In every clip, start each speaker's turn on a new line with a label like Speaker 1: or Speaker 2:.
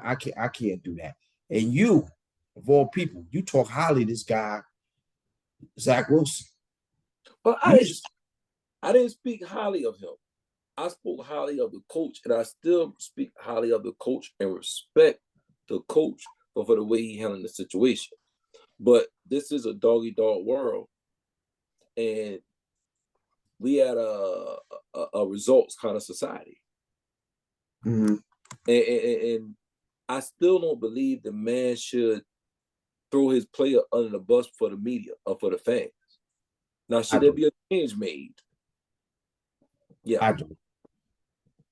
Speaker 1: I can't do that. And you, of all people, you talk highly of this guy, Zach Wilson.
Speaker 2: But
Speaker 1: You just
Speaker 2: I didn't speak highly of him. I spoke highly of the coach, and I still speak highly of the coach and respect the coach for the way he handled the situation. But this is a doggy dog world, and we had a results kind of society.
Speaker 1: mm-hmm.
Speaker 2: And I still don't believe the man should throw his player under the bus for the media or for the fans. Now,
Speaker 1: I
Speaker 2: should there
Speaker 1: do.
Speaker 2: be a change made? Yeah.
Speaker 1: I do.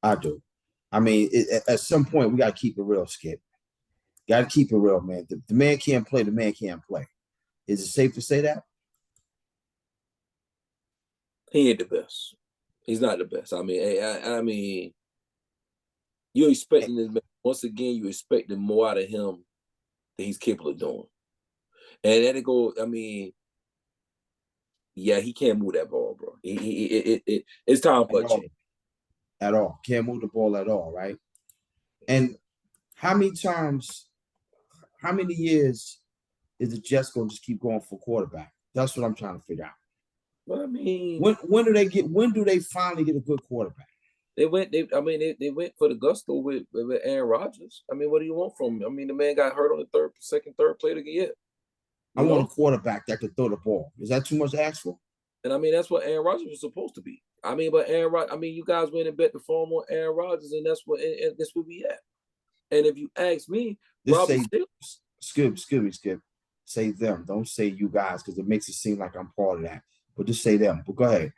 Speaker 1: I do. I mean, at some point, we got to keep it real, Skip. Got to keep it real, man. The man can't play. The man can't play. Is it safe to say that?
Speaker 2: He ain't the best. He's not the best. I mean, I mean, you're expecting this man, once again, you're expecting more out of him than he's capable of doing. And then it goes, I mean, yeah, he can't move that ball, bro. It's time for
Speaker 1: At
Speaker 2: a
Speaker 1: all.
Speaker 2: change.
Speaker 1: At all. Can't move the ball at all, right? And how many times, how many years is the Jets going to just keep going for quarterback? That's what I'm trying to figure out.
Speaker 2: But I mean,
Speaker 1: When do they finally get a good quarterback?
Speaker 2: they went for the gusto with Aaron Rodgers. I mean, what do you want from him? I mean, the man got hurt on the third play of the year.
Speaker 1: I want a quarterback that could throw the ball. Is that too much to ask for?
Speaker 2: And I mean, that's what Aaron Rodgers was supposed to be. I mean, but I mean, you guys went and bet the farm on Aaron Rodgers, and that's what we at. And if you ask me,
Speaker 1: Just say, Skip. Say them. Don't say you guys because it makes it seem like I'm part of that. But just say them. But go ahead.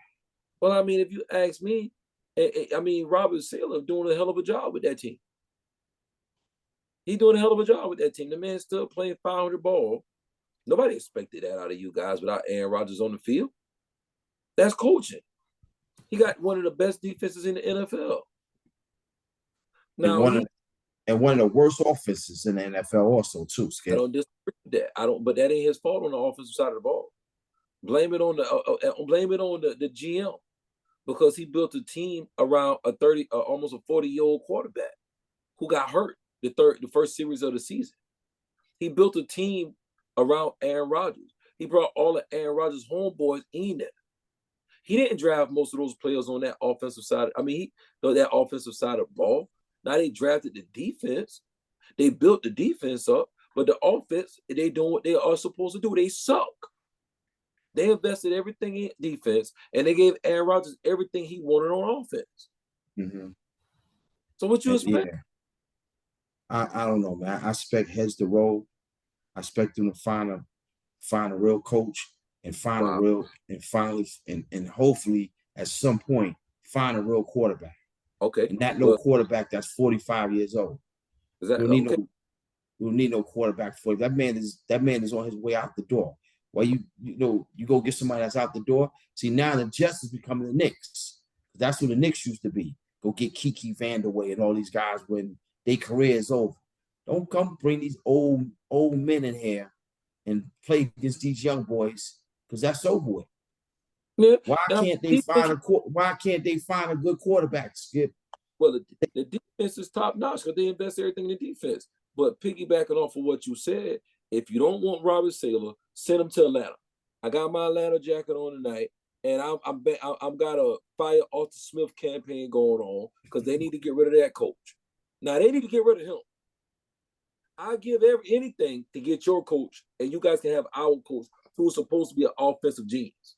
Speaker 2: Well, I mean, if you ask me, I mean, Robert Saleh doing a hell of a job with that team. He's doing a hell of a job with that team. The man's still playing 500 ball. Nobody expected that out of you guys without Aaron Rodgers on the field. That's coaching. He got one of the best defenses in the NFL. Now
Speaker 1: And one of the worst offenses in the NFL also too, Skip.
Speaker 2: I don't disagree with that. But that ain't his fault on the offensive side of the ball. Blame it on the GM because he built a team around a 30, almost a 40-year-old quarterback who got hurt the first series of the season. He built a team around Aaron Rodgers. He brought all of Aaron Rodgers' homeboys in there. He didn't draft most of those players on that offensive side. I mean, that offensive side of the ball. Now they drafted the defense. They built the defense up, but the offense, they doing what they are supposed to do. They suck. They invested everything in defense, and they gave Aaron Rodgers everything he wanted on offense.
Speaker 1: Mm-hmm.
Speaker 2: So what you expect?
Speaker 1: Yeah. I don't know, man. I expect heads to roll. I expect them to find a real coach and find a real and finally and hopefully at some point find a real quarterback.
Speaker 2: Okay.
Speaker 1: And not no quarterback that's 45 years old.
Speaker 2: Is that
Speaker 1: you don't need no quarterback for you. That man is on his way out the door. Well, you go get somebody that's out the door. See, now the Jets is becoming the Knicks. That's what the Knicks used to be. Go get Kiki Vanderway and all these guys when their career is over. Don't come bring these old men in here and play against these young boys because that's over with.
Speaker 2: Yeah.
Speaker 1: Why can't they find a good quarterback, Skip?
Speaker 2: Well, the defense is top notch because they invest everything in the defense. But piggybacking off of what you said, if you don't want Robert Saleh, send him to Atlanta. I got my Atlanta jacket on tonight, and I'm got a fire Arthur Smith campaign going on because they need to get rid of that coach. Now they need to get rid of him. I give anything to get your coach, and you guys can have our coach who's supposed to be an offensive genius.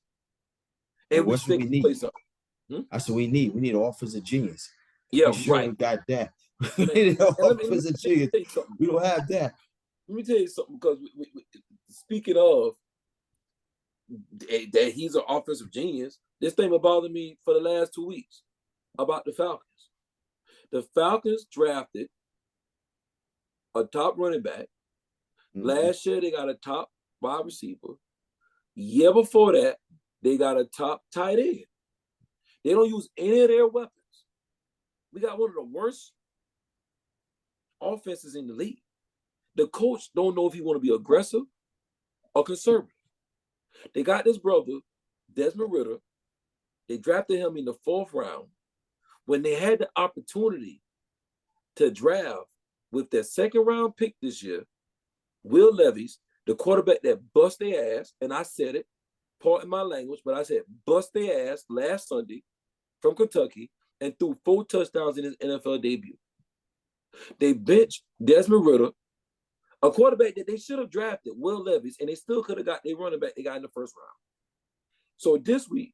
Speaker 1: And what's what we need? That's what we need. We need an offensive genius.
Speaker 2: Yeah,
Speaker 1: we sure
Speaker 2: right.
Speaker 1: Got that. We need an offensive genius. We don't have that.
Speaker 2: Let me tell you something, because speaking of that, he's an offensive genius. This thing been bothering me for the last 2 weeks about the Falcons. The Falcons drafted a top running back. Mm-hmm. Last year, they got a top wide receiver. Year before that, they got a top tight end. They don't use any of their weapons. We got one of the worst offenses in the league. The coach don't know if he want to be aggressive or conservative. They got this brother, Desmond Ridder. They drafted him in the 4th round. When they had the opportunity to draft with that second round pick this year, Will Levis, the quarterback that bust their ass, and I said it, pardon my language, but I said bust their ass last Sunday from Kentucky and threw 4 touchdowns in his NFL debut. They benched Desmond Ritter, a quarterback that they should have drafted, Will Levis, and they still could have got their running back they got in the first round. So this week,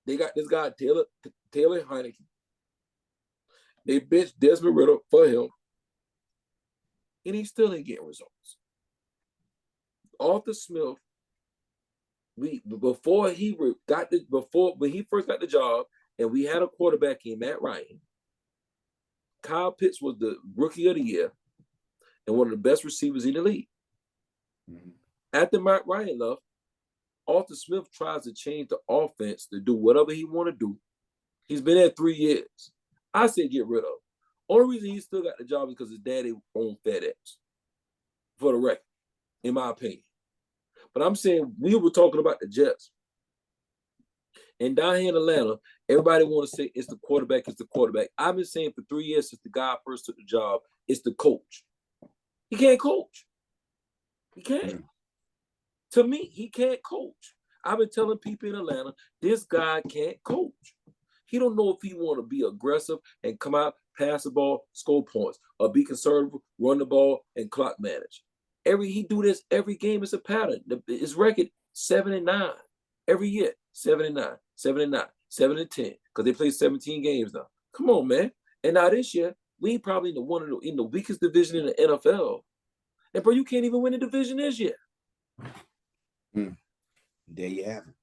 Speaker 2: they got this guy, Taylor Heineke. They benched Desmond Ritter for him, and he still ain't getting results. Arthur Smith, when he first got the job, and we had a quarterback in Matt Ryan, Kyle Pitts was the rookie of the year and one of the best receivers in the league. Mm-hmm. After Matt Ryan left, Arthur Smith tries to change the offense to do whatever he want to do. He's been there 3 years. I say get rid of him. Only reason he still got the job is because his daddy owned FedEx, for the record, in my opinion. But I'm saying we were talking about the Jets. And down here in Atlanta, everybody want to say it's the quarterback, it's the quarterback. I've been saying for 3 years since the guy first took the job, it's the coach. He can't coach. He can't. Mm-hmm. To me, he can't coach. I've been telling people in Atlanta, this guy can't coach. He don't know if he want to be aggressive and come out, pass the ball, score points, or be conservative, run the ball, and clock manage. He do this every game. It's a pattern. His record 7-9 every year. 7-9, 7-9, 7-10, because they play 17 games now. Come on, man. And now this year, we probably in the weakest division in the NFL. And bro, you can't even win the division this year.
Speaker 1: There you have it.